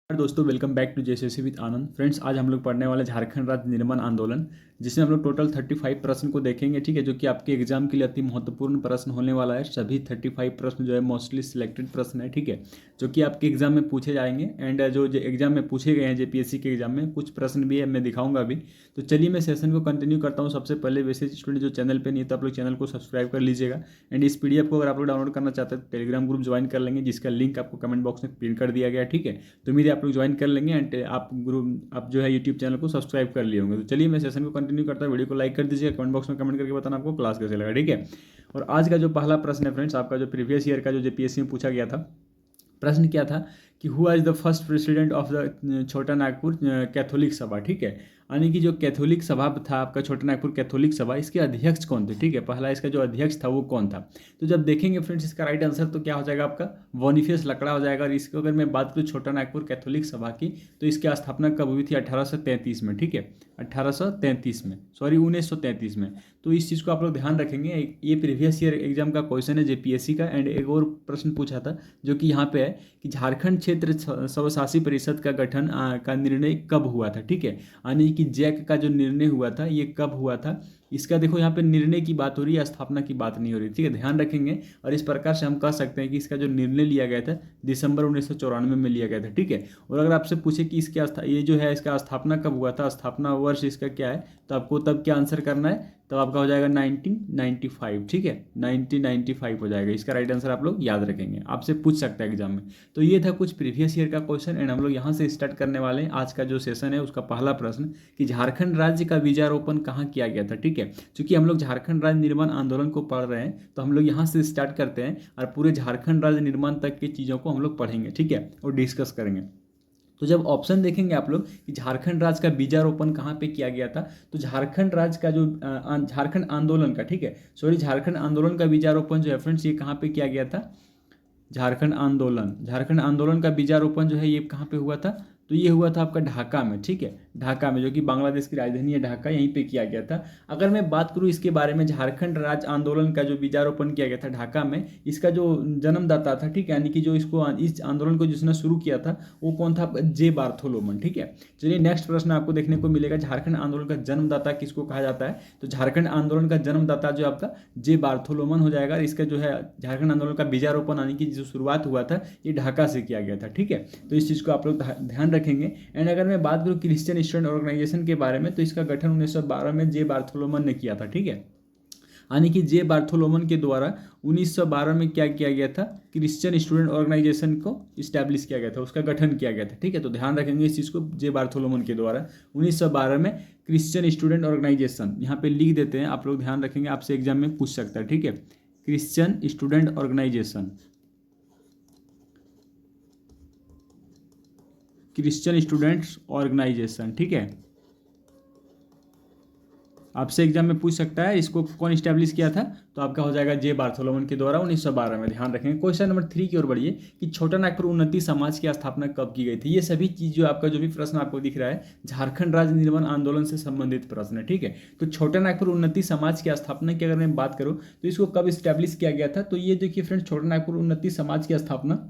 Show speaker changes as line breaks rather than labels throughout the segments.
दोस्तों welcome back to JSSC with Anand. Friends, आज हम लोग पढ़ने वाले झारखंड राज्य निर्माण आंदोलन, जिसमें हम लोग टोटल 35 प्रश्न को देखेंगे। ठीक है, जो कि आपके एग्जाम के लिए अति महत्वपूर्ण प्रश्न होने वाला है। सभी 35 प्रश्न जो है मोस्टली सिलेक्टेड प्रश्न है। ठीक है, जो कि आपके एग्जाम में पूछे जाएंगे एंड जो एग्जाम में पूछे गए हैं जेपीएससी के एग्जाम में कुछ प्रश्न भी है, मैं दिखाऊंगा अभी। तो चलिए मैं सेशन को कंटिन्यू करता हूँ। सबसे पहले वैसे स्टूडेंट जो चैनल पर नहीं है तो आप लोग चैनल को सब्सक्राइब कर लीजिएगा। एंड इस पीडीएफ को अगर आप लोग डाउनलोड करना चाहते हैं तो टेलीग्राम ग्रुप ज्वाइन कर लेंगे, जिसका लिंक आपको कमेंट बॉक्स में पिन कर दिया गया। ठीक है, तो उम्मीद है आप लोग ज्वाइन कर लेंगे एंड आप जो है यूट्यूब चैनल को सब्सक्राइब कर लिए होंगे। तो चलिए मैं सेशन को कंटिन्यू करता हूँ। वीडियो को लाइक कर दीजिए, कमेंट बॉक्स में कमेंट करके बताना आपको क्लास कैसे लगा। ठीक है, और आज का जो पहला प्रश्न है फ्रेंड्स, आपका जो प्रीवियस ईयर का जो जेपीएससी में पूछा गया था, प्रश्न क्या था कि who is the first president of the छोटा नागपुर कैथोलिक सभा। ठीक है, यानी कि जो कैथोलिक सभा था आपका छोटा नागपुर कैथोलिक सभा, इसके अध्यक्ष कौन थे। ठीक है, पहला इसका जो अध्यक्ष था वो कौन था। तो जब देखेंगे फ्रेंड्स इसका राइट आंसर तो क्या हो जाएगा आपका बोनीफेस लकड़ा हो जाएगा। और इसको अगर मैं बात करूँ छोटा नागपुर कैथोलिक सभा की, तो इसकी स्थापना कब हुई थी 1833 में। ठीक है, 1833 में, सॉरी 1933 में। तो इस चीज़ को आप लोग ध्यान रखेंगे। ये प्रीवियस ईयर एग्जाम का क्वेश्चन है जेपीएससी का। एंड एक और प्रश्न पूछा था जो कि यहाँ पे है कि झारखंड क्षेत्र स्वशासी परिषद का गठन का निर्णय कब हुआ था। ठीक है, यानी कि जैक का जो निर्णय हुआ था ये कब हुआ था। इसका देखो यहाँ पे निर्णय की बात हो रही है, स्थापना की बात नहीं हो रही। ठीक है, ध्यान रखेंगे। और इस प्रकार से हम कह सकते हैं कि इसका जो निर्णय लिया गया था दिसंबर 1994 में लिया गया था। ठीक है, और अगर आपसे पूछे कि इसके ये जो है इसका स्थापना कब हुआ था, स्थापना वर्ष इसका क्या है, तो आपको तब क्या आंसर करना है, तब आपका हो जाएगा 1995। ठीक है, 1995 हो जाएगा। इसका राइट आंसर आप लोग याद रखेंगे, आपसे पूछ सकता है एग्जाम में। तो ये था कुछ प्रीवियस ईयर का क्वेश्चन एंड हम लोग यहाँ से स्टार्ट करने वाले हैं आज का जो सेशन है। उसका पहला प्रश्न कि झारखंड राज्य का बीजारोपण कहाँ किया गया था। ठीक है, क्योंकि हम लोग झारखंड राज्य निर्माण आंदोलन को पढ़ रहे हैं तो हम लोग यहाँ से स्टार्ट करते हैं और पूरे झारखंड राज्य निर्माण तक की चीज़ों को हम लोग पढ़ेंगे। ठीक है, और डिस्कस करेंगे। तो जब ऑप्शन देखेंगे आप लोग कि झारखंड राज्य का बीजारोपण कहाँ पे किया गया था, तो झारखंड राज्य का जो झारखंड आंदोलन का, ठीक है सॉरी, झारखंड आंदोलन का बीजारोपण जो है फ्रेंड्स ये कहाँ पे किया गया था, झारखंड आंदोलन का बीजारोपण जो है ये कहाँ पे हुआ था, तो ये हुआ था आपका ढाका में। ठीक है, ढाका में, जो कि बांग्लादेश की राजधानी है ढाका, यहीं पे किया गया था। अगर मैं बात करूँ इसके बारे में, झारखंड राज्य आंदोलन का जो बीजारोपण किया गया था ढाका में, इसका जो जन्मदाता था, ठीक है, यानी कि जो इस आंदोलन को जिसने शुरू किया था वो कौन था, जे बार्थोलोमन। ठीक है, चलिए नेक्स्ट प्रश्न आपको देखने को मिलेगा, झारखंड आंदोलन का जन्मदाता किसको कहा जाता है, तो झारखंड आंदोलन का जन्मदाता जो आपका जे बार्थोलोमन हो जाएगा। इसका जो है झारखंड आंदोलन का बीजारोपण यानी कि जो शुरुआत हुआ था ये ढाका से किया गया था। ठीक है, तो इस चीज़ को आप लोग ध्यान रखेंगे। एंड अगर मैं बात करूँ क्रिश्चियन स्टूडेंट ऑर्गेनाइजेशन के बारे में, तो इसका गठन 1912 में जे बार्थोलोमन ने किया था। ठीक है, यानी कि जे बार्थोलोमन के द्वारा 1912 में क्या किया गया था, क्रिश्चियन स्टूडेंट ऑर्गेनाइजेशन को इस्टेब्लिश किया गया था, उसका गठन किया गया था। ठीक है, तो ध्यान रखेंगे इस चीज़ को, जे बार्थोलोमन के द्वारा 1912 में क्रिश्चियन स्टूडेंट ऑर्गेनाइजेशन, यहाँ पे लिख देते हैं, आप लोग ध्यान रखेंगे, आपसे एग्जाम में पूछ सकता है। ठीक है, Christian student organisation, Christian students organisation. ठीक है, आपसे एग्जाम में पूछ सकता है इसको कौन इस्टेब्लिश किया था, तो आपका हो जाएगा जे बार्थोलोमन के द्वारा 1912 में। ध्यान रखेंगे। क्वेश्चन नंबर 3 की ओर बढ़िए कि छोटा नागपुर उन्नति समाज की स्थापना कब की गई थी। ये सभी चीज जो आपका जो भी प्रश्न आपको दिख रहा है झारखंड राज्य निर्माण आंदोलन से संबंधित प्रश्न है। ठीक है, तो छोटा नागपुर उन्नति समाज की स्थापना की अगर मैं बात करूँ तो इसको कब इस्टेब्लिश किया गया था, तो ये देखिए फ्रेंड्स, छोटा नागपुर उन्नति समाज की स्थापना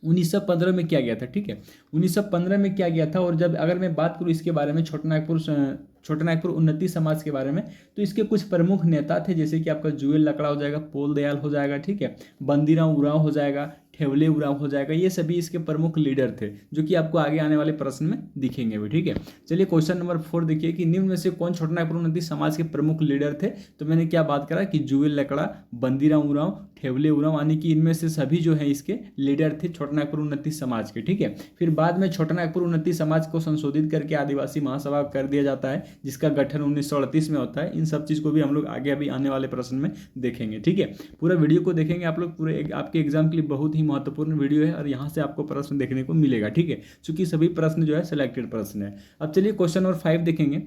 1915 में किया गया था। ठीक है, 1915 में किया गया था। और जब अगर मैं बात करूँ इसके बारे में, छोटा नागपुर उन्नति समाज के बारे में, तो इसके कुछ प्रमुख नेता थे, जैसे कि आपका जुएल लकड़ा हो जाएगा, पोल दयाल हो जाएगा, ठीक है, बंदीराव उरांव हो जाएगा, ठेवले उरांव हो जाएगा। ये सभी इसके प्रमुख लीडर थे, जो कि आपको आगे आने वाले प्रश्न में दिखेंगे भी। ठीक है, चलिए क्वेश्चन नंबर 4 देखिए कि निम्न में से कौन छोटा नागपुर उन्नति समाज के प्रमुख लीडर थे। तो मैंने क्या बात करा कि जुएल लकड़ा, बंदीराव उरांव, ठेवले उरांव, यानी कि इनमें से सभी जो है इसके लीडर थे छोटा नागपुर उन्नति समाज के। ठीक है, फिर बाद में छोटा नागपुर उन्नति समाज को संशोधित करके आदिवासी महासभा कर दिया जाता है, जिसका गठन 1938 में होता है। इन सब चीज़ को भी हम लोग आगे अभी आने वाले प्रश्न में देखेंगे। ठीक है, पूरा वीडियो को देखेंगे आप लोग, पूरे आपके एग्जाम के लिए बहुत ही महत्वपूर्ण वीडियो है और यहाँ से आपको प्रश्न देखने को मिलेगा। ठीक है, चूंकि सभी प्रश्न जो है सिलेक्टेड प्रश्न है। अब चलिए क्वेश्चन नंबर 5 देखेंगे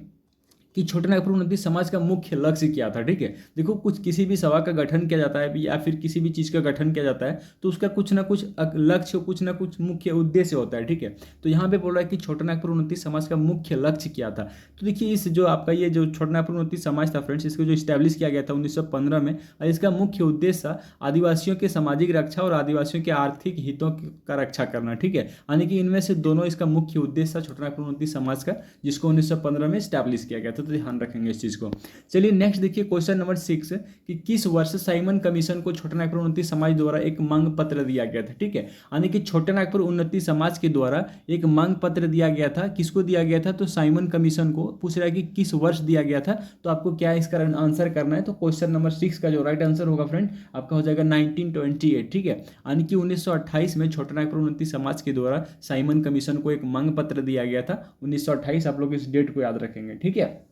कि छोटानागपुर उन्नति समाज का मुख्य लक्ष्य क्या था। ठीक है, देखो कुछ किसी भी सभा का गठन किया जाता है या फिर किसी भी चीज़ का गठन किया जाता है तो उसका कुछ ना कुछ लक्ष्य, कुछ ना कुछ मुख्य उद्देश्य होता है। ठीक है, तो यहाँ पे बोल रहा है कि छोटानागपुर उन्नति समाज का मुख्य लक्ष्य क्या था। तो देखिए इस जो आपका ये जो छोटानागपुर उन्नति समाज था फ्रेंड्स, इसको जो स्टैब्लिश किया गया था 1915 में, और इसका मुख्य उद्देश्य आदिवासियों के सामाजिक रक्षा और आदिवासियों के आर्थिक हितों का रक्षा करना। ठीक है, यानी कि इनमें से दोनों इसका मुख्य उद्देश्य था छोटानागपुर उन्नति समाज का, जिसको 1915 में स्टैब्लिश किया गया था। तो ध्यान रखेंगे इस चीज को। चलिए नेक्स्ट देखिए क्वेश्चन नंबर 6 कि किस वर्ष साइमन कमीशन को छोटानागपुर उन्नति समाज द्वारा एक मांग पत्र दिया गया था। ठीक है, यानी कि छोटानागपुर उन्नति समाज के द्वारा एक मांग पत्र दिया गया था। किसको दिया गया था, तो साइमन कमीशन को। पूछ रहा है कि किस वर्ष दिया गया था, तो आपको क्या इसका आंसर करना है। तो क्वेश्चन नंबर 6 का जो राइट आंसर होगा फ्रेंड आपका हो जाएगा 1928। ठीक है, यानी कि 1928 में छोटानागपुर उन्नति समाज के द्वारा साइमन कमीशन को एक मांग पत्र दिया गया था 1928। आप लोग इस डेट को याद रखेंगे। ठीक है,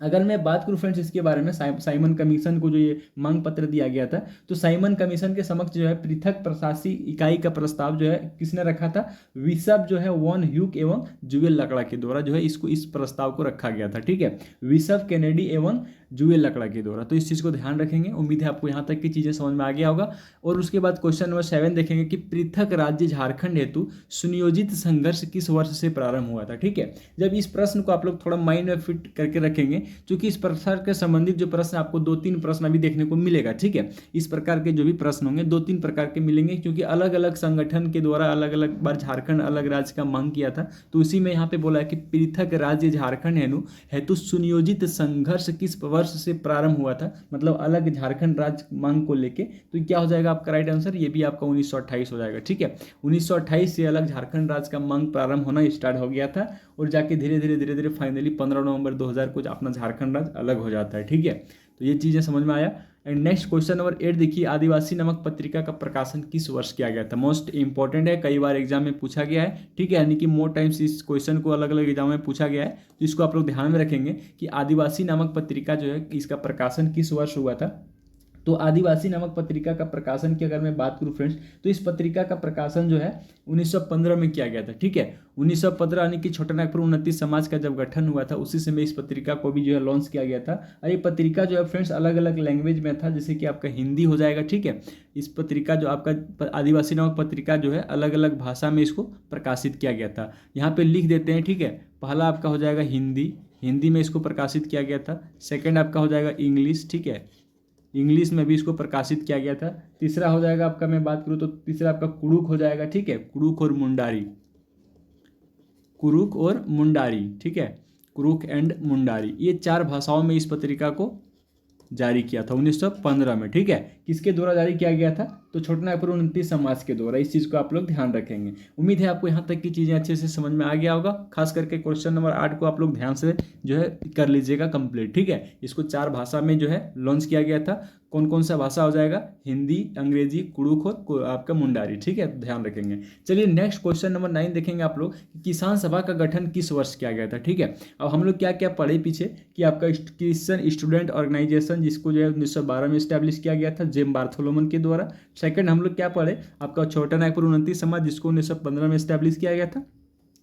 अगर मैं बात करूं फ्रेंड्स इसके बारे में, साइमन कमीशन को जो ये मांग पत्र दिया गया था, तो साइमन कमीशन के समक्ष जो है पृथक प्रशासकीय इकाई का प्रस्ताव जो है किसने रखा था, विशप जो है वॉन ह्यूक एवं जुएल लकड़ा के द्वारा जो है इसको इस प्रस्ताव को रखा गया था। ठीक है, विशप केनेडी एवं जुएल लकड़ा के द्वारा। तो इस चीज़ को ध्यान रखेंगे। उम्मीद है आपको यहाँ तक की चीज़ें समझ में आ गया होगा। और उसके बाद क्वेश्चन नंबर 7 देखेंगे कि पृथक राज्य झारखंड हेतु सुनियोजित संघर्ष किस वर्ष से प्रारंभ हुआ था। ठीक है, जब इस प्रश्न को आप लोग थोड़ा माइंड में फिट करके रखेंगे, क्योंकि इस प्रश्न के संबंधित जो प्रश्न आपको 2-3 प्रश्न अभी देखने को मिलेगा। ठीक है, इस प्रकार के जो भी प्रश्न होंगे 2-3 प्रकार के मिलेंगे, क्योंकि अलग अलग संगठन के द्वारा अलग अलग बार झारखंड अलग राज्य का मांग किया था। तो उसी में यहाँ पे बोला है कि पृथक राज्य झारखंड हेतु सुनियोजित संघर्ष किस वर्ष से प्रारंभ हुआ था, मतलब अलग झारखंड राज्य मांग को लेके। तो क्या हो जाएगा आपका राइट आंसर, ये भी आपका 1928 हो जाएगा। ठीक है, 1928 से अलग झारखंड राज्य का मांग प्रारंभ होना स्टार्ट हो गया था, और जाके धीरे धीरे फाइनली 15 नवंबर 2000 को अपना झारखंड राज्य अलग हो जाता है। ठीक है, तो ये चीज़ें समझ में आया। एंड नेक्स्ट क्वेश्चन नंबर 8 देखिए, आदिवासी नामक पत्रिका का प्रकाशन किस वर्ष किया गया था। मोस्ट इंपॉर्टेंट है, कई बार एग्जाम में पूछा गया है। ठीक है, यानी कि मोर टाइम्स इस क्वेश्चन को अलग अलग एग्जाम में पूछा गया है, तो इसको आप लोग ध्यान में रखेंगे कि आदिवासी नामक पत्रिका जो है इसका प्रकाशन किस वर्ष हुआ था। तो आदिवासी नामक पत्रिका का प्रकाशन की अगर मैं बात करूं फ्रेंड्स, तो इस पत्रिका का प्रकाशन जो है 1915 में किया गया था। ठीक है, 1915 यानी कि छोटानागपुर उन्नति समाज का जब गठन हुआ था, उसी समय इस पत्रिका को भी जो है लॉन्च किया गया था। और ये पत्रिका जो है फ्रेंड्स अलग अलग लैंग्वेज में था, जैसे कि आपका हिंदी हो जाएगा। ठीक है, इस पत्रिका जो आपका आदिवासी नामक पत्रिका जो है अलग अलग भाषा में इसको प्रकाशित किया गया था। यहाँ पे लिख देते हैं। ठीक है, पहला आपका हो जाएगा हिंदी में इसको प्रकाशित किया गया था। सेकेंड आपका हो जाएगा इंग्लिश। ठीक है, इंग्लिश में भी इसको प्रकाशित किया गया था। तीसरा हो जाएगा आपका, मैं बात करूँ तो तीसरा आपका कुरुक हो जाएगा। ठीक है, कुरुक और मुंडारी। ठीक है, कुरुक एंड मुंडारी, ये 4 भाषाओं में इस पत्रिका को जारी किया था 1915 में। ठीक है, किसके द्वारा जारी किया गया था, तो छोटानागपुर उन्नति समाज के द्वारा। इस चीज़ को आप लोग ध्यान रखेंगे। उम्मीद है आपको यहाँ तक की चीज़ें अच्छे से समझ में आ गया होगा। खास करके क्वेश्चन नंबर 8 को आप लोग ध्यान से जो है कर लीजिएगा कंप्लीट। ठीक है, इसको 4 भाषा में जो है लॉन्च किया गया था। कौन कौन सा भाषा हो जाएगा, हिंदी, अंग्रेजी, कुड़ुक और आपका मुंडारी। ठीक है, ध्यान रखेंगे। चलिए नेक्स्ट क्वेश्चन नंबर 9 देखेंगे आप लोग, किसान सभा का गठन किस वर्ष किया गया था। ठीक है, अब हम लोग क्या क्या पढ़े पीछे कि आपका क्रिश्चियन स्टूडेंट ऑर्गेनाइजेशन, जिसको जो है 1912 में स्टैब्लिश किया गया था जेम बार्थोलोमन के द्वारा। सेकंड हम लोग क्या पढ़े, आपका छोटानागपुर उन्नति समाज, जिसको 1915 में स्टैब्लिश किया गया था।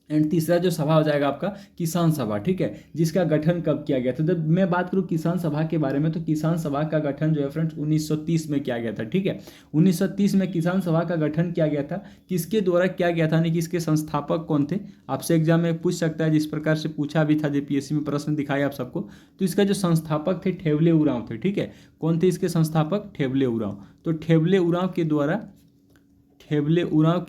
एंड तीसरा जो सभा हो जाएगा आपका किसान सभा। ठीक है, जिसका गठन कब किया गया था। जब मैं बात करूं किसान सभा के बारे में, तो किसान सभा का गठन जो है फ्रेंड्स 1930 में किया गया था। ठीक है, 1930 में किसान सभा का गठन किया गया था। किसके द्वारा किया गया था, यानी कि इसके संस्थापक कौन थे, आपसे एग्जाम में पूछ सकता है, जिस प्रकार से पूछा भी था जेपीएससी में प्रश्न दिखाया आप सबको। तो इसका जो संस्थापक थे ठेवले उरांव थे। ठीक है, कौन थे इसके संस्थापक, ठेवले उरांव। तो ठेवले उरांव के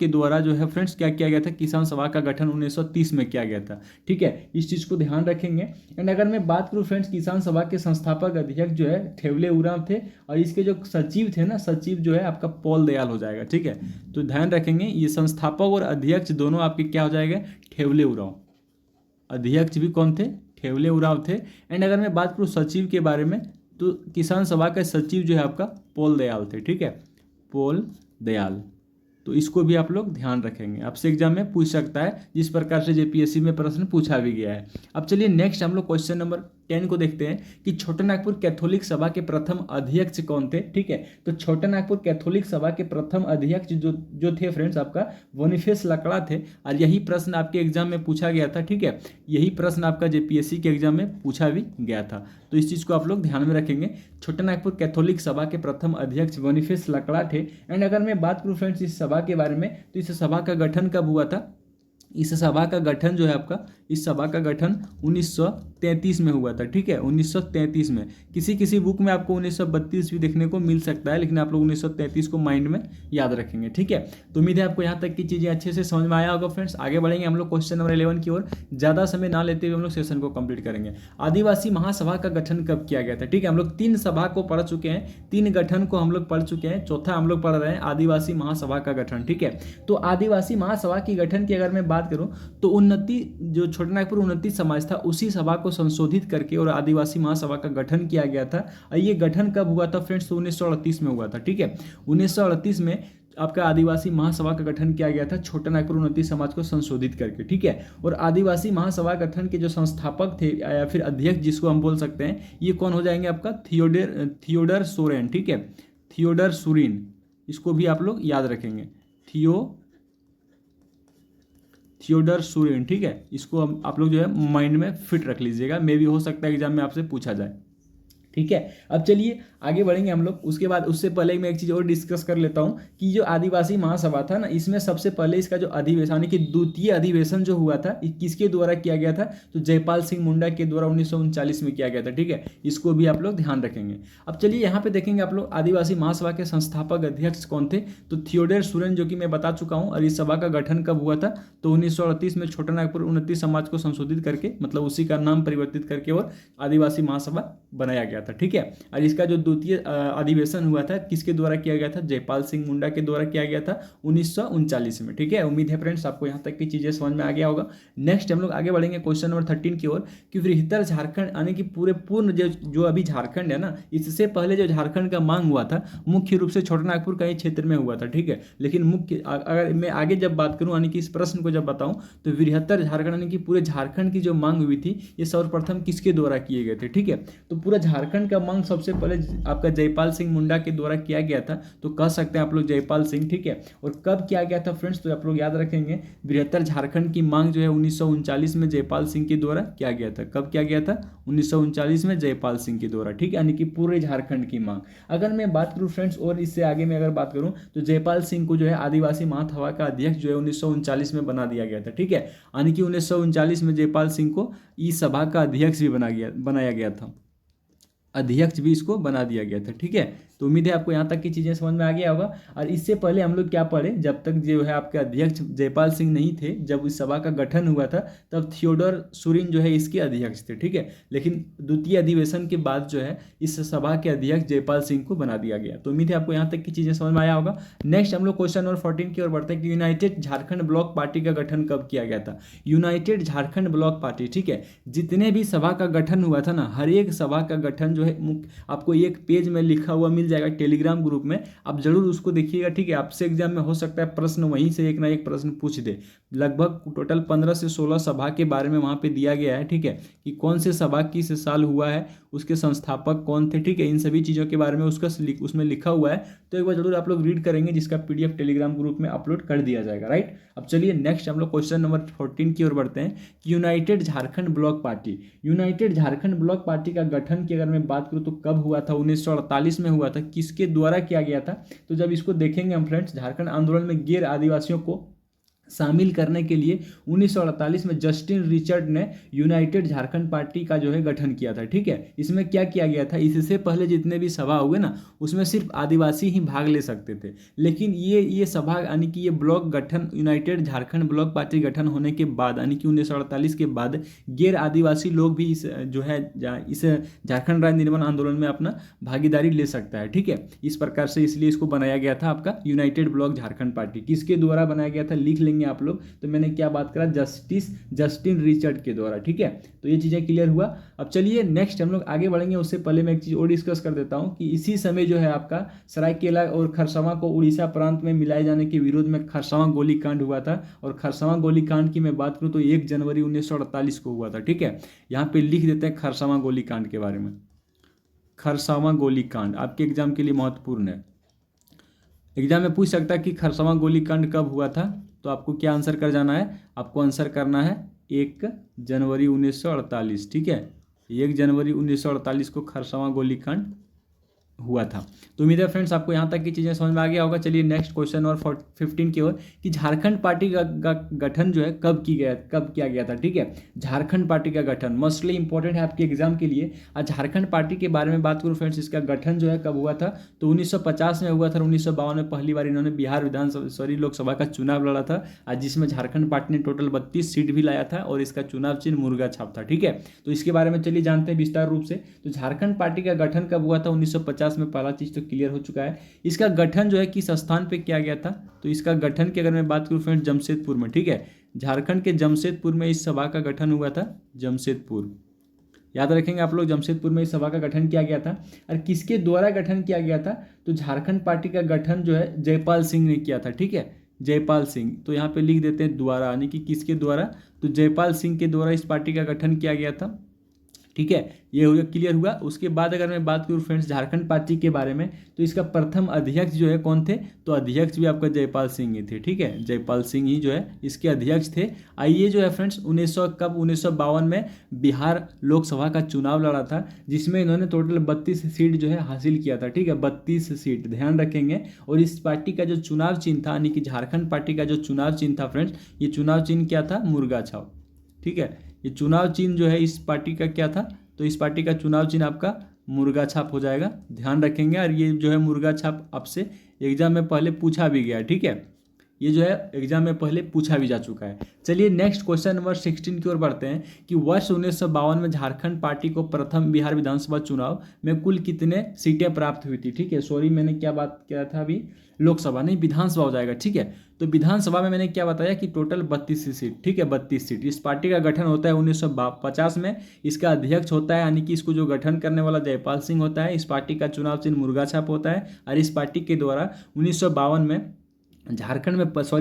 द्वारा जो है फ्रेंड्स क्या किया गया था, किसान सभा का गठन 1930 में किया गया था। ठीक है, इस चीज़ को ध्यान रखेंगे। एंड अगर मैं बात करूं फ्रेंड्स, किसान सभा के संस्थापक अध्यक्ष जो है ठेवले उरांव थे, और इसके जो सचिव थे ना, सचिव जो है आपका पॉल दयाल हो जाएगा। ठीक है, तो ध्यान रखेंगे ये संस्थापक और अध्यक्ष दोनों आपके क्या हो जाएगा, ठेवले उरांव। अध्यक्ष भी कौन थे, ठेवले उरांव थे। एंड अगर मैं बात करूँ सचिव के बारे में, तो किसान सभा का सचिव जो है आपका पॉल दयाल थे। ठीक है, पॉल दयाल। तो इसको भी आप लोग ध्यान रखेंगे, आपसे एग्जाम में पूछ सकता है, जिस प्रकार से जेपीएससी में प्रश्न पूछा भी गया है। अब चलिए नेक्स्ट हम लोग क्वेश्चन नंबर क्या इनको देखते हैं कि छोटा नागपुर कैथोलिक सभा के प्रथम अध्यक्ष कौन थे। ठीक है, तो छोटा नागपुर कैथोलिक सभा के प्रथम अध्यक्ष जो थे फ्रेंड्स आपका बोनीफेस लकड़ा थे। और यही प्रश्न आपके एग्जाम में पूछा गया था। ठीक है, यही प्रश्न आपका जेपीएससी के एग्जाम में पूछा भी गया था, तो इस चीज़ को आप लोग ध्यान में रखेंगे। छोटा नागपुर कैथोलिक सभा के प्रथम अध्यक्ष बोनीफेस लकड़ा थे। एंड अगर मैं बात करूँ फ्रेंड्स इस सभा के बारे में, तो इस सभा का गठन कब हुआ था? इस सभा का गठन जो है आपका, इस सभा का गठन 1933 में हुआ था। ठीक है, 1933 में। किसी किसी बुक में आपको 1932 भी देखने को मिल सकता है, लेकिन आप लोग 1933 को माइंड में याद रखेंगे। ठीक है, तो उम्मीद है आपको यहाँ तक की चीज़ें अच्छे से समझ में आया होगा फ्रेंड्स। आगे बढ़ेंगे हम लोग क्वेश्चन नंबर 11 की ओर। ज़्यादा समय ना लेते हुए हम लोग सेशन को कंप्लीट करेंगे। आदिवासी महासभा का गठन कब किया गया था? ठीक है, हम लोग 3 सभा को पढ़ चुके हैं, 3 गठन को हम लोग पढ़ चुके हैं, चौथा हम लोग पढ़ रहे हैं आदिवासी महासभा का गठन। ठीक है, तो आदिवासी महासभा की गठन की अगर मैं बात करूँ तो उन्नति जो छोटा नागपुर उन्नति समाज था उसी सभा को संशोधित करके और आदिवासी महासभा का गठन किया गया था। और ये गठन कब हुआ था फ्रेंड्स? तो 1938 में हुआ था। ठीक है, 1938 में आपका आदिवासी महासभा का गठन किया गया था छोटा नागपुर उन्नति समाज को संशोधित करके। ठीक है, और आदिवासी महासभा गठन के जो संस्थापक थे या फिर अध्यक्ष जिसको हम बोल सकते हैं, ये कौन हो जाएंगे? आपका थियोडर सोरेन। ठीक है, थियोडर सुरीन, इसको भी आप लोग याद रखेंगे, थियोडर सुरेन। ठीक है, इसको आप लोग जो है माइंड में फिट रख लीजिएगा, मे भी हो सकता है एग्जाम में आपसे पूछा जाए। ठीक है, अब चलिए आगे बढ़ेंगे हम लोग। उसके बाद उससे पहले मैं एक चीज़ और डिस्कस कर लेता हूँ कि जो आदिवासी महासभा था ना, इसमें सबसे पहले इसका जो अधिवेशन यानी कि द्वितीय अधिवेशन जो हुआ था किसके द्वारा किया गया था? तो जयपाल सिंह मुंडा के द्वारा 1939 में किया गया था। ठीक है, इसको भी आप लोग ध्यान रखेंगे। अब चलिए यहाँ पे देखेंगे आप लोग आदिवासी महासभा के संस्थापक अध्यक्ष कौन थे? तो थियोडर सुरेन, जो कि मैं बता चुका हूँ। और इस सभा का गठन कब हुआ था? तो 1938 में छोटा नागपुर उन्नति समाज को संशोधित करके, मतलब उसी का नाम परिवर्तित करके और आदिवासी महासभा बनाया गया था। ठीक है, और इसका जो द्वितीय अधिवेशन हुआ था किसके द्वारा किया गया था? जयपाल सिंह मुंडा के द्वारा किया गया था 1939 में। ठीक है, उम्मीद है फ्रेंड्स आपको यहाँ तक की चीजें समझ में आ गया होगा। नेक्स्ट हम लोग आगे बढ़ेंगे क्वेश्चन नंबर 13 की ओर कि बृहत्तर झारखंड यानी कि पूर्ण जो अभी झारखंड है ना, इससे पहले जो झारखंड का मांग हुआ था मुख्य रूप से छोटा नागपुर का ही क्षेत्र में हुआ था। ठीक है, लेकिन मुख्य अगर मैं आगे जब बात करूँ यानी कि इस प्रश्न को जब बताऊँ तो बृहत्तर झारखंड यानी कि पूरे झारखंड की जो मांग हुई थी ये सर्वप्रथम किसके द्वारा किए गए थे? ठीक है, तो पूरा झारखंड का मांग सबसे पहले आपका जयपाल सिंह मुंडा के द्वारा किया गया था, तो कह सकते हैं आप लोग जयपाल सिंह। ठीक है, और कब किया गया था फ्रेंड्स? तो आप लोग याद रखेंगे बृहत्तर झारखंड की मांग जो है 1939 में जयपाल सिंह के द्वारा किया गया था। कब किया गया था? 1939 में जयपाल सिंह के द्वारा। ठीक है, यानी कि पूरे झारखंड की मांग। अगर मैं बात करूं फ्रेंड्स और इससे आगे मैं अगर बात करूं तो जयपाल सिंह को जो है आदिवासी महासभा का अध्यक्ष जो है 1939 में बना दिया गया था। ठीक है, यानी कि 1939 में जयपाल सिंह को इस सभा का अध्यक्ष भी बनाया गया था, अध्यक्ष भी इसको बना दिया गया था। ठीक है, तो उम्मीद है आपको यहाँ तक की चीज़ें समझ में आ गया होगा। और इससे पहले हम लोग क्या पढ़े, जब तक जो है आपके अध्यक्ष जयपाल सिंह नहीं थे, जब इस सभा का गठन हुआ था तब थियोडर सुरीन जो है इसके अध्यक्ष थे। ठीक है, लेकिन द्वितीय अधिवेशन के बाद जो है इस सभा के अध्यक्ष जयपाल सिंह को बना दिया गया। तो उम्मीद है आपको यहाँ तक की चीज़ें समझ में आया होगा। नेक्स्ट हम लोग क्वेश्चन नंबर 14 की ओर बढ़ते हैं कि यूनाइटेड झारखंड ब्लॉक पार्टी का गठन कब किया गया था? United Jharkhand block party. ठीक है, जितने भी सभा का गठन हुआ था ना, हर एक सभा का गठन जो है आपको एक पेज में लिखा हुआ मिल जाएगा टेलीग्राम ग्रुप में, आप जरूर उसको देखिएगा। ठीक है, आपसे एग्जाम में हो सकता है प्रश्न वहीं से एक ना एक प्रश्न पूछ दे। लगभग टोटल 15 से 16 सभा के बारे में वहाँ पे दिया गया है। ठीक है, कि कौन से सभा किस साल हुआ है, उसके संस्थापक कौन थे। ठीक है, इन सभी चीज़ों के बारे में उसमें लिखा हुआ है, तो एक बार जरूर आप लोग रीड करेंगे, जिसका PDF टेलीग्राम ग्रुप में अपलोड कर दिया जाएगा। राइट, अब चलिए नेक्स्ट हम लोग क्वेश्चन नंबर 14 की ओर बढ़ते हैं कि United Jharkhand block party. United Jharkhand block party का गठन की अगर मैं बात करूँ तो कब हुआ था? 1948 में हुआ था। किसके द्वारा किया गया था? तो जब इसको देखेंगे हम फ्रेंड्स, झारखंड आंदोलन में गैर आदिवासियों को शामिल करने के लिए 1948 में जस्टिन रिचर्ड ने यूनाइटेड झारखंड पार्टी का जो है गठन किया था। ठीक है, इसमें क्या किया गया था, इससे पहले जितने भी सभा हुए ना उसमें सिर्फ आदिवासी ही भाग ले सकते थे, लेकिन ये सभा यानी कि ये ब्लॉक गठन यूनाइटेड झारखंड ब्लॉक पार्टी गठन होने के बाद यानी कि 1948 के बाद गैर आदिवासी लोग भी इस झारखंड राज्य निर्माण आंदोलन में अपना भागीदारी ले सकता है। ठीक है, इस प्रकार से इसलिए इसको बनाया गया था आपका यूनाइटेड ब्लॉक झारखंड पार्टी। किसके द्वारा बनाया गया था लिख लेंगे पढ़ेंगे आप लोग, तो मैंने क्या बात करा, जस्टिन रिचर्ड के द्वारा, ठीक है। तो ये चीज़ें क्लियर हुआ। अब चलिए नेक्स्ट हम लोग आगे बढ़ेंगे, उससे पहले मैं एक चीज़ और डिस्कस कर देता हूँ कि इसी समय जो है आपका सरायकेला और खरसावां को उड़ीसा प्रांत में मिलाए जाने के विरोध में खरसावां गोलीकांड हुआ था। और खरसावां गोलीकांड की मैं बात करूँ तो 1 जनवरी 1948 को हुआ था, ठीक है। यहाँ पे लिख देते हैं खरसावां गोलीकांड के बारे में। खरसावां गोलीकांड आपके एग्जाम के लिए महत्वपूर्ण है। एग्जाम में पूछ सकता है कि खरसावां गोलीकांड कब हुआ था, तो आपको क्या आंसर कर जाना है, आपको आंसर करना है 1 जनवरी 1948, ठीक है। 1 जनवरी 1948 को खरसावां गोलीकांड हुआ था। तो उम्मीद है फ्रेंड्स आपको यहाँ तक की चीज़ें समझ में आ गया होगा। चलिए नेक्स्ट क्वेश्चन नंबर 15 की ओर, कि झारखंड पार्टी का गठन जो है कब किया गया था, ठीक है। झारखंड पार्टी का गठन मोस्टली इंपॉर्टेंट है आपके एग्जाम के लिए। आज झारखंड पार्टी के बारे में बात करूँ फ्रेंड्स, इसका गठन जो है कब हुआ था, तो 1950 में हुआ था। 1952 में पहली बार इन्होंने बिहार लोकसभा का चुनाव लड़ा था, आज जिसमें झारखंड पार्टी ने टोटल 32 सीट भी लाया था और इसका चुनाव चिन्ह मुर्गा छाप था, ठीक है। तो इसके बारे में चलिए जानते हैं विस्तार रूप से। तो झारखंड पार्टी का गठन कब हुआ था, 1950 में, पहला चीज तो क्लियर हो चुका है। इसका गठन जो है किस स्थान पे किया गया था, तो इसका गठन की अगर मैं बात करूं फ्रेंड्स जमशेदपुर में, ठीक है। झारखंड के जमशेदपुर में इस सभा का गठन हुआ था। जमशेदपुर याद रखेंगे आप लोग, जमशेदपुर में इस सभा का गठन किया गया था। और किसके द्वारा गठन किया गया था, तो झारखंड पार्टी का गठन जो है जयपाल सिंह ने किया था, ठीक है। जयपाल सिंह, तो यहाँ पे लिख देते हैं द्वारा, यानी कि किसके द्वारा, तो जयपाल सिंह के द्वारा इस पार्टी का गठन किया गया था, ठीक है। ये हो गया, क्लियर हुआ। उसके बाद अगर मैं बात करूँ फ्रेंड्स झारखंड पार्टी के बारे में, तो इसका प्रथम अध्यक्ष जो है कौन थे, तो अध्यक्ष भी आपका जयपाल सिंह ही थे, ठीक है। जयपाल सिंह ही जो है इसके अध्यक्ष थे। आइए जो है फ्रेंड्स 1952 में बिहार लोकसभा का चुनाव लड़ा था, जिसमें इन्होंने टोटल 32 सीट जो है हासिल किया था, ठीक है। 32 सीट ध्यान रखेंगे। और इस पार्टी का जो चुनाव चिन्ह था, यानी कि झारखंड पार्टी का जो चुनाव चिन्ह था फ्रेंड्स, ये चुनाव चिन्ह क्या था, मुर्गा छाप, ठीक है। ये चुनाव चिन्ह जो है इस पार्टी का क्या था, तो इस पार्टी का चुनाव चिन्ह आपका मुर्गा छाप हो जाएगा, ध्यान रखेंगे। और ये जो है मुर्गा छाप आपसे एग्जाम में पहले पूछा भी गया है, ठीक है। ये जो है एग्जाम में पहले पूछा भी जा चुका है। चलिए नेक्स्ट क्वेश्चन नंबर 16 की ओर बढ़ते हैं, कि वर्ष 1952 में झारखंड पार्टी को प्रथम बिहार विधानसभा चुनाव में कुल कितने सीटें प्राप्त हुई थी, ठीक है। सॉरी मैंने क्या बात किया था अभी, लोकसभा नहीं विधानसभा हो जाएगा, ठीक है। तो विधानसभा में मैंने क्या बताया कि टोटल 32 सीट, ठीक है, 32 सीट। इस पार्टी का गठन होता है 1950 में। इसका अध्यक्ष होता है, यानी कि इसको जो गठन करने वाला जयपाल सिंह होता है। इस पार्टी का चुनाव चिन्ह मुर्गा छाप होता है। और इस पार्टी के द्वारा 1952 में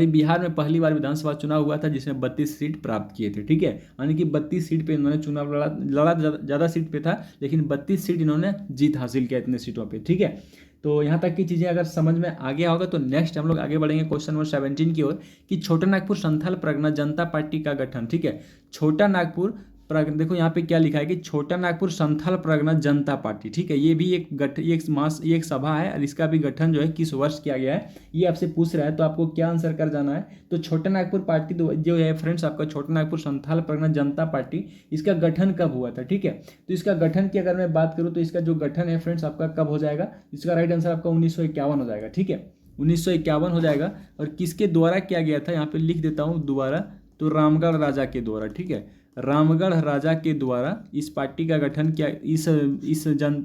बिहार में पहली बार विधानसभा चुनाव हुआ था, जिसमें 32 सीट प्राप्त किए थे, ठीक है। यानी कि 32 सीट पे इन्होंने चुनाव लड़ा ज़्यादा सीट पे था, लेकिन 32 सीट इन्होंने जीत हासिल किया इतने सीटों पे, ठीक है। तो यहाँ तक की चीज़ें अगर समझ में आ गया होगा, तो नेक्स्ट हम लोग आगे बढ़ेंगे क्वेश्चन नंबर 17 की ओर, कि छोटा नागपुर संथाल परगना जनता पार्टी का गठन, ठीक है। छोटा नागपुर देखो यहाँ पे क्या लिखा है कि छोटा नागपुर संथाल परगना जनता पार्टी, ठीक है। ये भी एक सभा है, और इसका भी गठन जो है किस वर्ष किया गया है, ये आपसे पूछ रहा है। तो आपको क्या आंसर कर जाना है, तो छोटा नागपुर पार्टी जो है फ्रेंड्स आपका छोटा नागपुर संथाल परगना जनता पार्टी, इसका गठन कब हुआ था, ठीक है। तो इसका गठन की अगर मैं बात करूँ, तो इसका जो गठन है फ्रेंड्स आपका कब हो जाएगा, इसका राइट आंसर आपका 1951 हो जाएगा, ठीक है। 1951 हो जाएगा। और किसके द्वारा किया गया था, यहाँ पे लिख देता हूँ दोबारा, तो रामगढ़ राजा के द्वारा, ठीक है। रामगढ़ राजा के द्वारा इस पार्टी का गठन किया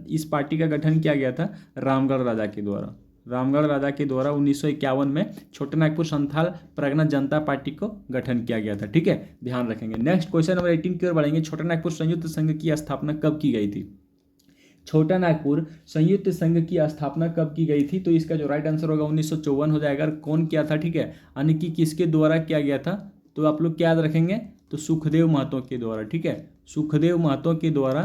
इस पार्टी का गठन किया गया था, रामगढ़ राजा के द्वारा। रामगढ़ राजा के द्वारा 1951 में छोटा नागपुर संथाल परगना जनता पार्टी को गठन किया गया था, ठीक है, ध्यान रखेंगे। नेक्स्ट क्वेश्चन नंबर 18 की ओर बढ़ेंगे। छोटा नागपुर संयुक्त संघ की स्थापना कब की गई थी, छोटा नागपुर संयुक्त संघ की स्थापना कब की गई थी, तो इसका जो राइट आंसर होगा 1954 हो जाएगा। कौन किया था, ठीक है, यानी कि किसके द्वारा किया गया था, तो आप लोग क्या याद रखेंगे, तो सुखदेव महतो के द्वारा, ठीक है। सुखदेव महतो के द्वारा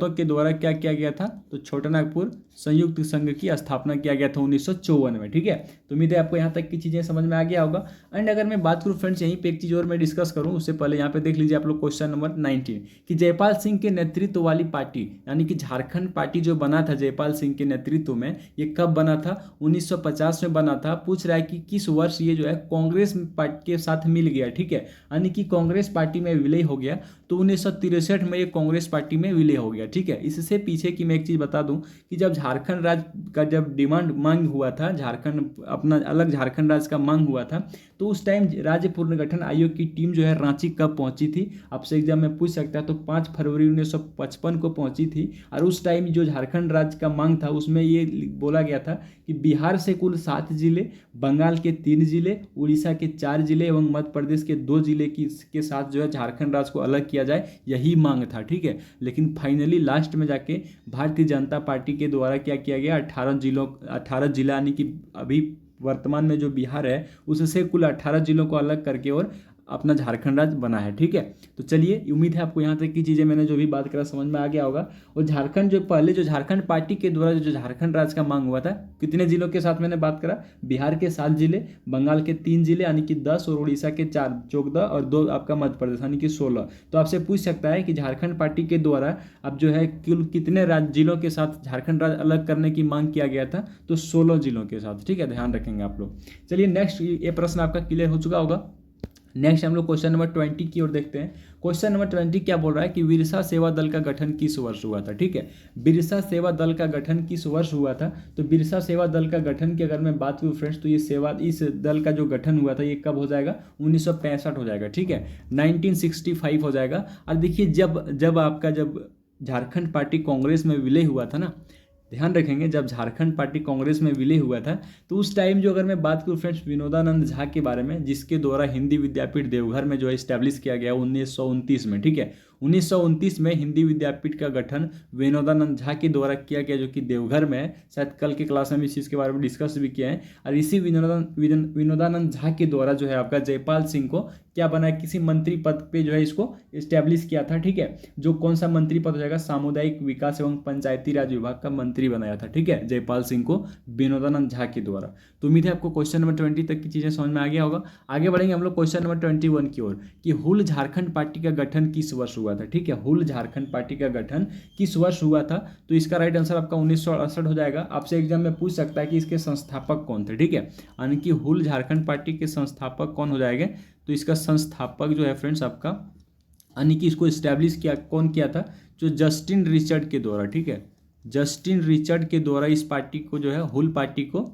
के द्वारा क्या किया गया था, तो छोटा नागपुर संयुक्त संघ की स्थापना किया गया था 1954 में, ठीक है। तो उम्मीद है आपको यहाँ तक की चीज़ें समझ में आ गया होगा। एंड अगर मैं बात करूँ फ्रेंड्स, यहीं पे एक चीज़ और मैं डिस्कस करूँ उससे पहले यहाँ पे देख लीजिए आप लोग क्वेश्चन नंबर 19, कि जयपाल सिंह के नेतृत्व वाली पार्टी, यानी कि झारखंड पार्टी जो बना था जयपाल सिंह के नेतृत्व में, ये कब बना था, 1950 में बना था। पूछ रहा है कि किस वर्ष ये जो है कांग्रेस पार्टी के साथ मिल गया, ठीक है, यानी कि कांग्रेस पार्टी में विलय हो गया। तो 1963 में ये कांग्रेस पार्टी में विलय हो गया, ठीक है। इससे पीछे की मैं एक चीज़ बता दूं, कि जब झारखंड राज्य का जब मांग हुआ था, झारखंड अपना अलग झारखंड राज्य का मांग हुआ था, तो तो उस टाइम राज्य पुनर्गठन आयोग की टीम जो है रांची कब पहुंची थी, आपसे एग्जाम में पूछ सकता है। तो 5 फरवरी 1955 को पहुंची थी। और उस टाइम जो झारखंड राज्य का मांग था उसमें ये बोला गया था कि बिहार से कुल 7 जिले, बंगाल के 3 जिले, उड़ीसा के 4 जिले एवं मध्य प्रदेश के 2 जिले के साथ जो है झारखंड राज्य को अलग किया जाए, यही मांग था, ठीक है। लेकिन फाइनली लास्ट में जाके भारतीय जनता पार्टी के द्वारा क्या किया गया, 18 जिला यानी कि अभी वर्तमान में जो बिहार है उससे कुल 18 जिलों को अलग करके और अपना झारखंड राज्य बना है, ठीक है। तो चलिए, उम्मीद है आपको यहाँ तक की चीज़ें मैंने जो भी बात करा समझ में आ गया होगा। और झारखंड जो पहले जो झारखंड पार्टी के द्वारा जो झारखंड राज्य का मांग हुआ था, कितने जिलों के साथ मैंने बात करा, बिहार के 7 जिले, बंगाल के 3 जिले यानी कि 10 और उड़ीसा के 4 14 और 2 आपका मध्य प्रदेश यानी कि 16। तो आपसे पूछ सकता है कि झारखंड पार्टी के द्वारा अब जो है कुल कितने जिलों के साथ झारखंड राज्य अलग करने की मांग किया गया था, तो 16 जिलों के साथ, ठीक है, ध्यान रखेंगे आप लोग। चलिए नेक्स्ट, ये प्रश्न आपका क्लियर हो चुका होगा। नेक्स्ट हम लोग क्वेश्चन नंबर 20 की ओर देखते हैं। क्वेश्चन नंबर 20 क्या बोल रहा है कि बिरसा सेवा दल का गठन किस वर्ष हुआ था, ठीक है। बिरसा सेवा दल का गठन किस वर्ष हुआ था, तो बिरसा सेवा दल का गठन की अगर मैं बात करूँ फ्रेंड्स, तो इस दल का जो गठन हुआ था ये कब हो जाएगा, 1965 हो जाएगा, ठीक है, 1965 हो जाएगा। और देखिए जब झारखंड पार्टी कांग्रेस में विलय हुआ था ना, ध्यान रखेंगे, जब झारखंड पार्टी कांग्रेस में विलय हुआ था तो उस टाइम जो अगर मैं बात करूँ फ्रेंड्स विनोदानंद झा के बारे में, जिसके द्वारा हिंदी विद्यापीठ देवघर में जो है इस्टेब्लिश किया गया 1929 में, ठीक है, 1929 में हिंदी विद्यापीठ का गठन विनोदानंद झा के द्वारा किया गया, जो कि देवघर में है। शायद कल के क्लास में इस चीज़ के बारे में डिस्कस भी किया है। और इसी विनोदानंद झा के द्वारा जो है आपका जयपाल सिंह को क्या बनाया, किसी मंत्री पद पे जो है इसको इस्टेब्लिश किया था, ठीक है। जो कौन सा मंत्री पद हो जाएगा, सामुदायिक विकास एवं पंचायती राज विभाग का मंत्री बनाया था, ठीक है, जयपाल सिंह को विनोदानंद झा के द्वारा। तो उम्मीद है आपको क्वेश्चन नंबर 20 तक की चीज़ें समझ में आ गया होगा। आगे बढ़ेंगे हम लोग क्वेश्चन नंबर 21 की ओर, कि हुल झारखंड पार्टी का गठन किस वर्ष हुआ था, ठीक है। हुल झारखंड पार्टी का गठन किस वर्ष हुआ था, तो इसका राइट आंसर आपका 1968 हो जाएगा। आपसे एग्जाम में पूछ सकता है कि इसके संस्थापक कौन थे, ठीक है, यानी कि हुल झारखंड पार्टी के संस्थापक कौन हो जाएंगे, तो इसका संस्थापक जो है फ्रेंड्स आपका, यानी कि इसको इस्टेब्लिश कौन किया था, जो जस्टिन रिचर्ड के द्वारा, ठीक है, जस्टिन रिचर्ड के द्वारा इस पार्टी को जो है हुल पार्टी को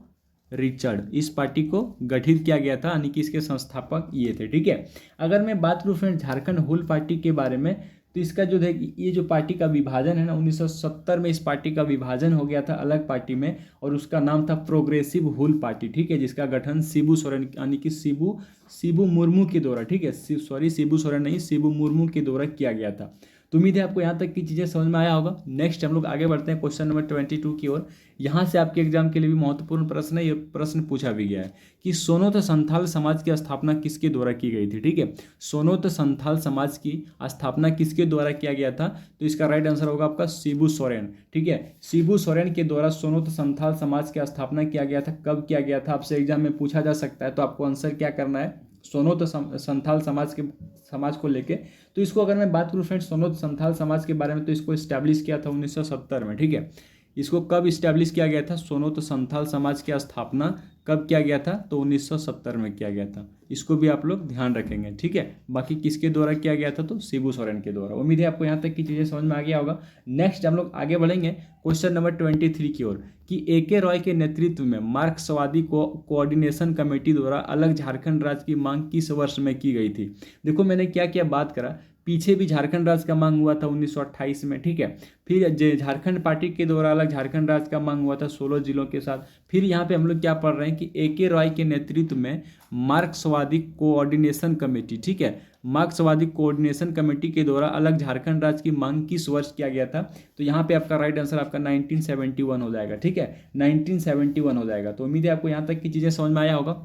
इस पार्टी को गठित किया गया था, यानी कि इसके संस्थापक ये थे, ठीक है। अगर मैं बात करूँ फ्रेंड झारखंड हुल पार्टी के बारे में, तो इसका जो है ये जो पार्टी का विभाजन है ना, 1970 में इस पार्टी का विभाजन हो गया था अलग पार्टी में, और उसका नाम था प्रोग्रेसिव हुल पार्टी, ठीक है, जिसका गठन शिबू सोरेन यानी कि शिबू मुर्मू के द्वारा, ठीक है, शिबू सोरेन नहीं, शिबू मुर्मू के द्वारा किया गया था। तो उम्मीद है आपको यहाँ तक की चीज़ें समझ में आया होगा। नेक्स्ट हम लोग आगे बढ़ते हैं क्वेश्चन नंबर 22 की ओर। यहाँ से आपके एग्जाम के लिए भी महत्वपूर्ण प्रश्न है, ये प्रश्न पूछा भी गया है कि सोनोत संथाल समाज की स्थापना किसके द्वारा की गई थी, ठीक है। सोनोत संथाल समाज की स्थापना किसके द्वारा किया गया था, तो इसका राइट आंसर होगा आपका शिबू सोरेन, ठीक है। शिबू सोरेन के द्वारा सोनोत संथाल समाज की स्थापना किया गया था। कब किया गया था, आपसे एग्जाम में पूछा जा सकता है, तो आपको आंसर क्या करना है, सोनोत संथाल समाज को लेके। तो इसको अगर मैं बात करूँ फ्रेंड्स सोनोत संथाल समाज के बारे में, तो इसको इस्टेब्लिश किया था 1970 में, ठीक है। इसको कब इस्टेब्लिश किया गया था, सोनोत संथाल समाज की स्थापना कब किया गया था, तो 1970 में किया गया था। इसको भी आप लोग ध्यान रखेंगे, ठीक है। बाकी किसके द्वारा किया गया था, तो शिबू सोरेन के द्वारा। उम्मीद है आपको यहाँ तक की चीज़ें समझ में आ गया होगा। नेक्स्ट हम लोग आगे बढ़ेंगे क्वेश्चन नंबर 23 की ओर, कि AK रॉय के नेतृत्व में मार्क्सवादी कोऑर्डिनेशन कमेटी द्वारा अलग झारखंड राज्य की मांग किस वर्ष में की गई थी। देखो मैंने क्या क्या बात करा, पीछे भी झारखंड राज्य का मांग हुआ था 1928 में, ठीक है। फिर झारखंड पार्टी के द्वारा अलग झारखंड राज्य का मांग हुआ था 16 जिलों के साथ। फिर यहाँ पे हम लोग क्या पढ़ रहे हैं कि AK रॉय के नेतृत्व में मार्क्सवादी कोऑर्डिनेशन कमेटी, ठीक है, मार्क्सवादी कोऑर्डिनेशन कमेटी के द्वारा अलग झारखंड राज्य की मांग किस वर्ष किया गया था, तो यहाँ पे आपका राइट आंसर आपका 1971 हो जाएगा, ठीक है, 1971 हो जाएगा। तो उम्मीद है आपको यहाँ तक की चीज़ें समझ में आया होगा।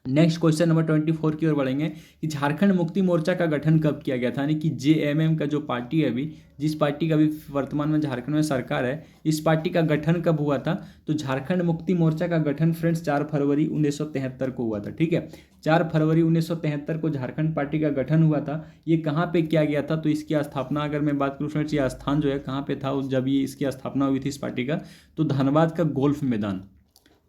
नेक्स्ट क्वेश्चन नंबर 24 की ओर बढ़ेंगे कि झारखंड मुक्ति मोर्चा का गठन कब किया गया था, यानी कि JMM का जो पार्टी है अभी, जिस पार्टी का अभी वर्तमान में झारखंड में सरकार है, इस पार्टी का गठन कब हुआ था, तो झारखंड मुक्ति मोर्चा का गठन फ्रेंड्स 4 फरवरी 1973 को हुआ था, ठीक है। 4 फरवरी 1973 को झारखंड पार्टी का गठन हुआ था। ये कहाँ पे किया गया था, तो इसकी स्थापना अगर मैं बात करूँ फ्रेंड्स, ये स्थान जो है कहाँ पे था जब ये इसकी स्थापना हुई थी इस पार्टी का, तो धनबाद का गोल्फ मैदान,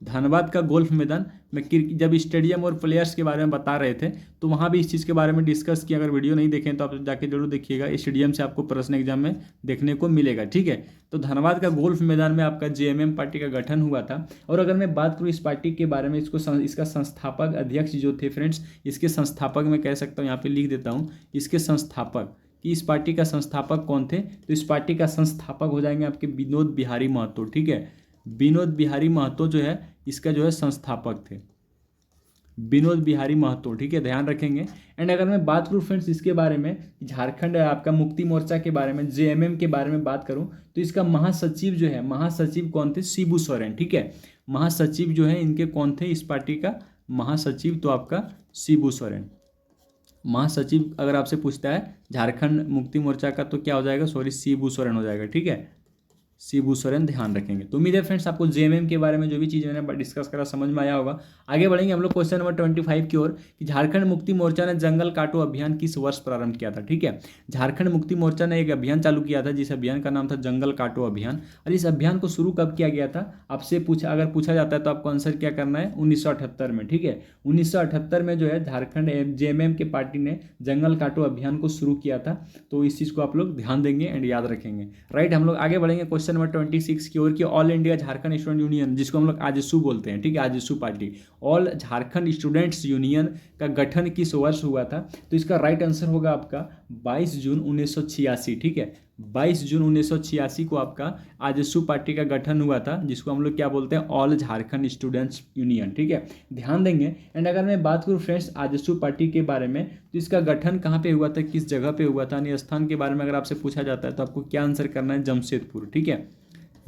धनबाद का गोल्फ मैदान में जब स्टेडियम और प्लेयर्स के बारे में बता रहे थे तो वहाँ भी इस चीज़ के बारे में डिस्कस किया। अगर वीडियो नहीं देखें तो आप जाके जरूर देखिएगा, स्टेडियम से आपको प्रश्न एग्जाम में देखने को मिलेगा। ठीक है, तो धनबाद का गोल्फ मैदान में आपका जेएमएम पार्टी का गठन हुआ था। और अगर मैं बात करूँ इस पार्टी के बारे में, इसका संस्थापक अध्यक्ष जो थे फ्रेंड्स, इसके संस्थापक मैं कह सकता हूँ, यहाँ पे लिख देता हूँ इसके संस्थापक कि इस पार्टी का संस्थापक कौन थे। तो इस पार्टी का संस्थापक हो जाएंगे आपके विनोद बिहारी महतो। ठीक है, विनोद बिहारी महतो जो है इसका जो है संस्थापक थे, विनोद बिहारी महतो। ठीक है, ध्यान रखेंगे। एंड अगर मैं बात करूँ फ्रेंड्स इसके बारे में, झारखंड आपका मुक्ति मोर्चा के बारे में, जेएमएम के बारे में बात करूँ तो इसका महासचिव जो है, महासचिव कौन थे? शिबू सोरेन। ठीक है, महासचिव जो है इनके कौन थे इस पार्टी का महासचिव? तो आपका शिबू सोरेन। महासचिव अगर आपसे पूछता है झारखंड मुक्ति मोर्चा का तो क्या हो जाएगा? सॉरी, शिबू सोरेन हो जाएगा। ठीक है, शिबू सोरेन, ध्यान रखेंगे। तो उम्मीद है फ्रेंड्स आपको जेएमएम के बारे में जो भी चीज़ मैंने डिस्कस करा समझ में आया होगा। आगे बढ़ेंगे हम लोग क्वेश्चन नंबर 25 की ओर कि झारखंड मुक्ति मोर्चा ने जंगल काटो अभियान किस वर्ष प्रारंभ किया था। ठीक है, झारखंड मुक्ति मोर्चा ने एक अभियान चालू किया था जिस अभियान का नाम था जंगल काटो अभियान। और इस अभियान को शुरू कब किया गया था? आपसे अगर पूछा जाता है तो आपको आंसर क्या करना है? 1978 में। ठीक है, 1978 में जो है झारखंड जेएमएम के पार्टी ने जंगल काटो अभियान को शुरू किया था। तो इस चीज़ को आप लोग ध्यान देंगे एंड याद रखेंगे। राइट, हम लोग आगे बढ़ेंगे क्वेश्चन नंबर 26 की ओर की all India Jharkhand student union, जिसको हम लोग आजसू बोलते हैं। ठीक है, AJSU party, all Jharkhand students union का गठन किस वर्ष हुआ था? तो इसका राइट आंसर होगा आपका 22 जून 1986। ठीक है, 22 जून 1986 को आपका आजसू पार्टी का गठन हुआ था, जिसको हम लोग क्या बोलते हैं? All Jharkhand students union. ठीक है, ध्यान देंगे। एंड अगर मैं बात करूँ फ्रेंड्स आजसू पार्टी के बारे में तो इसका गठन कहाँ पे हुआ था, किस जगह पे हुआ था? यानी स्थान के बारे में अगर आपसे पूछा जाता है तो आपको क्या आंसर करना है? जमशेदपुर। ठीक है,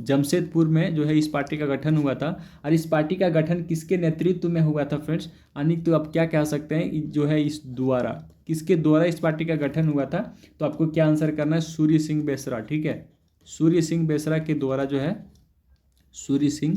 जमशेदपुर में जो है इस पार्टी का गठन हुआ था। और इस पार्टी का गठन किसके नेतृत्व में हुआ था फ्रेंड्स? यानी तो आप क्या कह सकते हैं जो है इस द्वारा, किसके द्वारा इस पार्टी का गठन हुआ था? तो आपको क्या आंसर करना है? सूर्य सिंह बेसरा। ठीक है, सूर्य सिंह बेसरा के द्वारा जो है, सूर्य सिंह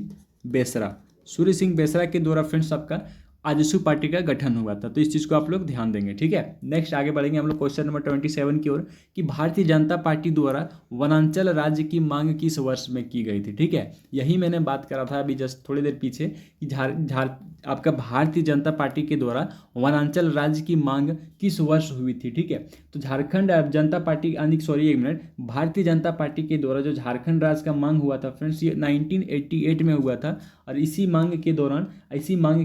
बेसरा के द्वारा फ्रेंड्स आपका आजसू पार्टी का गठन हुआ था। तो इस चीज़ को आप लोग ध्यान देंगे। ठीक है, नेक्स्ट आगे बढ़ेंगे हम लोग क्वेश्चन नंबर 27 की ओर कि भारतीय जनता पार्टी द्वारा वनांचल राज्य की मांग किस वर्ष में की गई थी। ठीक है, यही मैंने बात करा था अभी जस्ट थोड़ी देर पीछे कि आपका भारतीय जनता पार्टी के द्वारा वनांचल राज्य की मांग किस वर्ष हुई थी। ठीक है, तो झारखंड जनता पार्टी भारतीय जनता पार्टी के द्वारा जो झारखंड राज्य का मांग हुआ था फ्रेंड्स, ये 1988 में हुआ था। और इसी मांग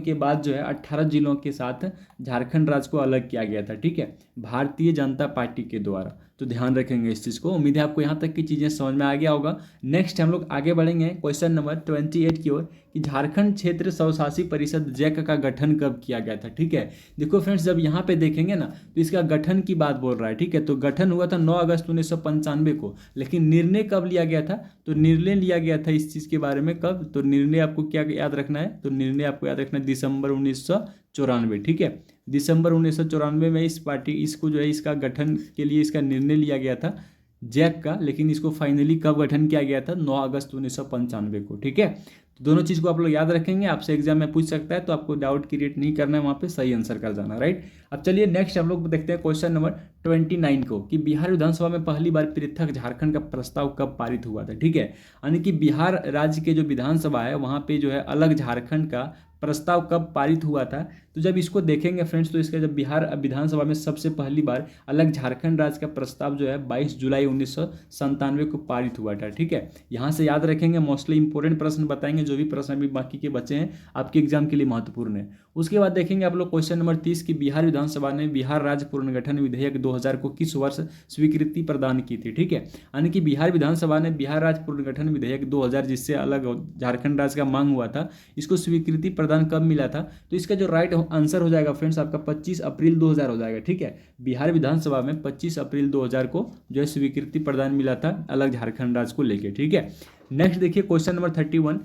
के बाद जो है 18 जिलों के साथ झारखंड राज्य को अलग किया गया था। ठीक है, भारतीय जनता पार्टी के द्वारा। तो ध्यान रखेंगे इस चीज़ को। उम्मीद है आपको यहाँ तक की चीज़ें समझ में आ गया होगा। नेक्स्ट हम लोग आगे बढ़ेंगे क्वेश्चन नंबर 28 की ओर कि झारखंड क्षेत्र स्वशासी परिषद जैक का गठन कब किया गया था। ठीक है, देखो फ्रेंड्स जब यहाँ पे देखेंगे ना तो इसका गठन की बात बोल रहा है। ठीक है, तो गठन हुआ था 9 अगस्त 1995 को, लेकिन निर्णय कब लिया गया था? तो निर्णय लिया गया था इस चीज़ के बारे में कब? तो निर्णय आपको क्या याद रखना है? तो निर्णय आपको याद रखना है दिसंबर 1994। ठीक है, दिसंबर 1994 में इसको जो है इसका गठन के लिए इसका निर्णय लिया गया था जैक का, लेकिन इसको फाइनली कब गठन किया गया था? 9 अगस्त 1995 को। ठीक है, तो दोनों चीज़ को आप लोग याद रखेंगे, आपसे एग्जाम में पूछ सकता है, तो आपको डाउट क्रिएट नहीं करना है, वहाँ पे सही आंसर कर जाना। राइट, अब चलिए नेक्स्ट हम लोग देखते हैं क्वेश्चन नंबर 29 को कि बिहार विधानसभा में पहली बार पृथक झारखंड का प्रस्ताव कब पारित हुआ था। ठीक है, यानी कि बिहार राज्य के जो विधानसभा है वहाँ पे जो है अलग झारखंड का प्रस्ताव कब पारित हुआ था। तो जब इसको देखेंगे फ्रेंड्स तो इसका जब बिहार विधानसभा में सबसे पहली बार अलग झारखंड राज्य का प्रस्ताव जो है 22 जुलाई 1997 को पारित हुआ था। ठीक है, यहाँ से याद रखेंगे, मोस्टली इंपॉर्टेंट प्रश्न बताएंगे, जो भी प्रश्न अभी बाकी के बचे हैं आपके एग्जाम के लिए महत्वपूर्ण है। उसके बाद देखेंगे आप लोग क्वेश्चन नंबर 30 की बिहार विधानसभा ने बिहार राज्य पुनर्गठन विधेयक 2000 को किस वर्ष स्वीकृति प्रदान की थी। ठीक है, यानी कि बिहार विधानसभा ने बिहार राज्य पुनर्गठन विधेयक 2000 जिससे अलग झारखंड राज्य का मांग हुआ था, इसको स्वीकृति प्रदान कब मिला था? तो इसका जो राइट आंसर हो जाएगा फ्रेंड्स आपका 25 अप्रैल 2000 हो जाएगा। ठीक है, बिहार विधानसभा में 25 अप्रैल 2000 को जो है स्वीकृति प्रदान मिला था अलग झारखंड राज्य को लेके। ठीक है, नेक्स्ट देखिए क्वेश्चन नंबर 31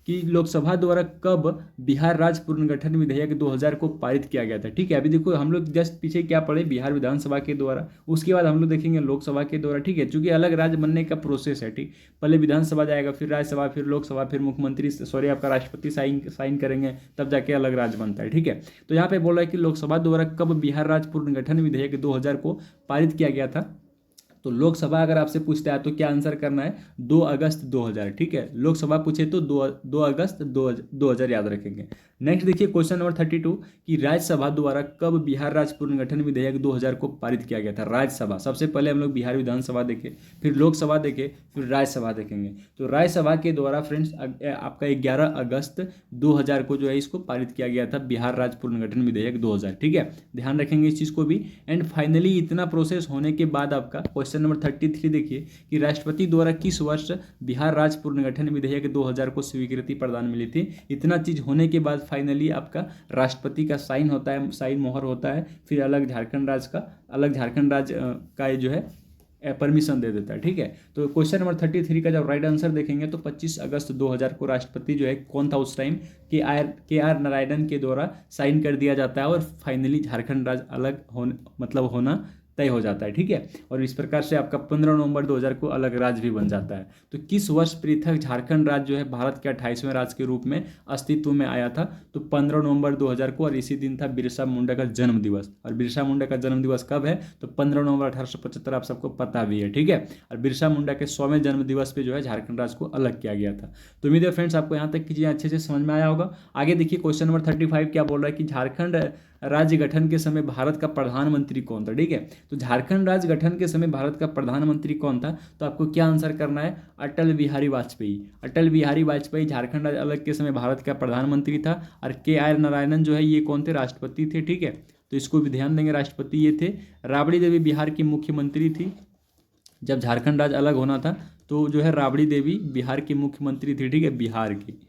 कि लोकसभा द्वारा कब बिहार राज्य पुनर्गठन विधेयक 2000 को पारित किया गया था। ठीक है, अभी देखो हम लोग जस्ट पीछे क्या पढ़े, बिहार विधानसभा के द्वारा, उसके बाद हम लोग देखेंगे लोकसभा के द्वारा। ठीक है, चूंकि अलग राज्य बनने का प्रोसेस है। ठीक, पहले विधानसभा जाएगा, फिर राज्यसभा, फिर लोकसभा, फिर मुख्यमंत्री आपका राष्ट्रपति साइन करेंगे, तब जाके अलग राज्य बनता है। ठीक है, तो यहाँ पे बोल रहा है कि लोकसभा द्वारा कब बिहार राज्य पुनर्गठन विधेयक 2000 को पारित किया गया था। तो लोकसभा अगर आपसे पूछता है तो क्या आंसर करना है, 2 अगस्त 2000। ठीक है, लोकसभा पूछे तो 2 अगस्त 2000 याद रखेंगे। नेक्स्ट देखिए क्वेश्चन नंबर 32 कि राज्यसभा द्वारा कब बिहार राज्य पुनर्गठन विधेयक 2000 को पारित किया गया था। राज्यसभा, सबसे पहले हम लोग बिहार विधानसभा देखें, फिर लोकसभा देखें, फिर राज्यसभा देखेंगे। तो राज्यसभा के द्वारा फ्रेंड्स आपका 11 अगस्त 2000 को जो है इसको पारित किया गया था, बिहार राज्य पुनर्गठन विधेयक 2000। ठीक है, ध्यान रखेंगे इस चीज़ को भी। एंड फाइनली इतना प्रोसेस होने के बाद आपका क्वेश्चन नंबर 33 देखिए कि राष्ट्रपति द्वारा किस वर्ष बिहार राज्य पुनर्गठन विधेयक 2000 को स्वीकृति प्रदान मिली थी। इतना चीज होने के बाद फाइनली आपका राष्ट्रपति का साइन होता है, साइन मोहर होता है, फिर अलग झारखंड राज्य का ये जो है परमिशन दे देता है। ठीक है, तो क्वेश्चन नंबर 33 का जब राइट आंसर देखेंगे तो 25 अगस्त 2000 को राष्ट्रपति जो है कौन था उस टाइम, के आर नारायणन के द्वारा साइन कर दिया जाता है और फाइनली झारखंड राज्य अलग होना तय हो जाता है। ठीक है, और इस प्रकार से आपका 15 नवंबर 2000 को अलग राज्य भी बन जाता है। तो किस वर्ष पृथक झारखंड राज्य जो है भारत के 28वें राज्य के रूप में अस्तित्व में आया था, तो 15 नवंबर 2000 को, और इसी दिन था बिरसा मुंडा का जन्म दिवस। और बिरसा मुंडा का जन्म दिवस कब है, तो 15 नवंबर 1875, आप सबको पता भी है। ठीक है, और बिरसा मुंडा के 100वें जन्म दिवस पे जो है झारखंड राज्य को अलग किया गया था। तो उम्मीद है फ्रेंड्स आपको यहाँ तक की चीज़ें अच्छे से समझ में आया होगा। आगे देखिए क्वेश्चन नंबर 35 क्या बोल रहा है कि झारखंड राज्य गठन के समय भारत का प्रधानमंत्री कौन था। ठीक है, तो झारखंड राज्य गठन के समय भारत का प्रधानमंत्री कौन था, तो आपको क्या आंसर करना है, अटल बिहारी वाजपेयी। अटल बिहारी वाजपेयी झारखंड राज्य अलग के समय भारत का प्रधानमंत्री था। और के आर नारायणन जो है ये कौन थे, राष्ट्रपति थे। ठीक है, तो इसको भी ध्यान देंगे, राष्ट्रपति ये थे। राबड़ी देवी बिहार की मुख्यमंत्री थी जब झारखंड राज्य अलग होना था, तो जो है राबड़ी देवी बिहार की मुख्यमंत्री थी। ठीक है, बिहार की।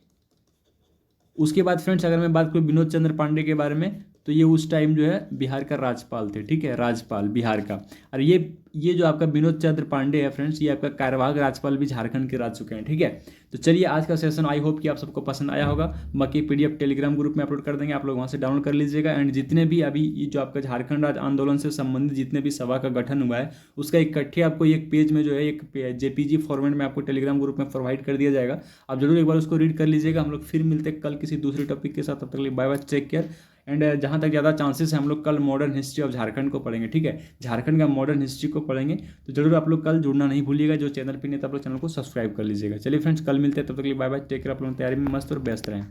उसके बाद फ्रेंड्स अगर मैं बात करूँ विनोद चंद्र पांडे के बारे में, तो ये उस टाइम जो है बिहार का राज्यपाल थे। ठीक है, राज्यपाल बिहार का। और ये जो आपका विनोद चंद्र पांडे है फ्रेंड्स, ये आपका कार्यवाहक राज्यपाल भी झारखंड के रह चुके हैं। ठीक है, तो चलिए आज का सेशन आई होप कि आप सबको पसंद आया होगा। बाकी PDF टेलीग्राम ग्रुप में अपलोड कर देंगे, आप लोग वहाँ से डाउनलोड कर लीजिएगा। एंड जितने भी अभी ये जो आपका झारखंड राज्य आंदोलन से संबंधित जितने भी सभा का गठन हुआ है, उसका इकट्ठे आपको एक पेज में जो है एक JPG फॉर्मेट में आपको टेलीग्राम ग्रुप में प्रोवाइड कर दिया जाएगा। आप जरूर एक बार उसको रीड कर लीजिएगा। हम लोग फिर मिलते हैं कल किसी दूसरे टॉपिक के साथ। तब तक के लिए bye bye, take care. And जहाँ तक ज़्यादा चांसेस है हम लोग कल मॉडर्न हिस्ट्री ऑफ झारखंड को पढ़ेंगे। ठीक है, झारखंड का मॉडर्न हिस्ट्री को पढ़ेंगे, तो जरूर आप लोग कल जुड़ना नहीं भूलिएगा। जो चैनल पे नहीं तो आप लोग चैनल को सब्सक्राइब कर लीजिएगा। चलिए फ्रेंड्स कल मिलते हैं, तब तक के लिए बाय बाय, टेक केयर। आप लोग तैयारी में मस्त और व्यस्त रहें।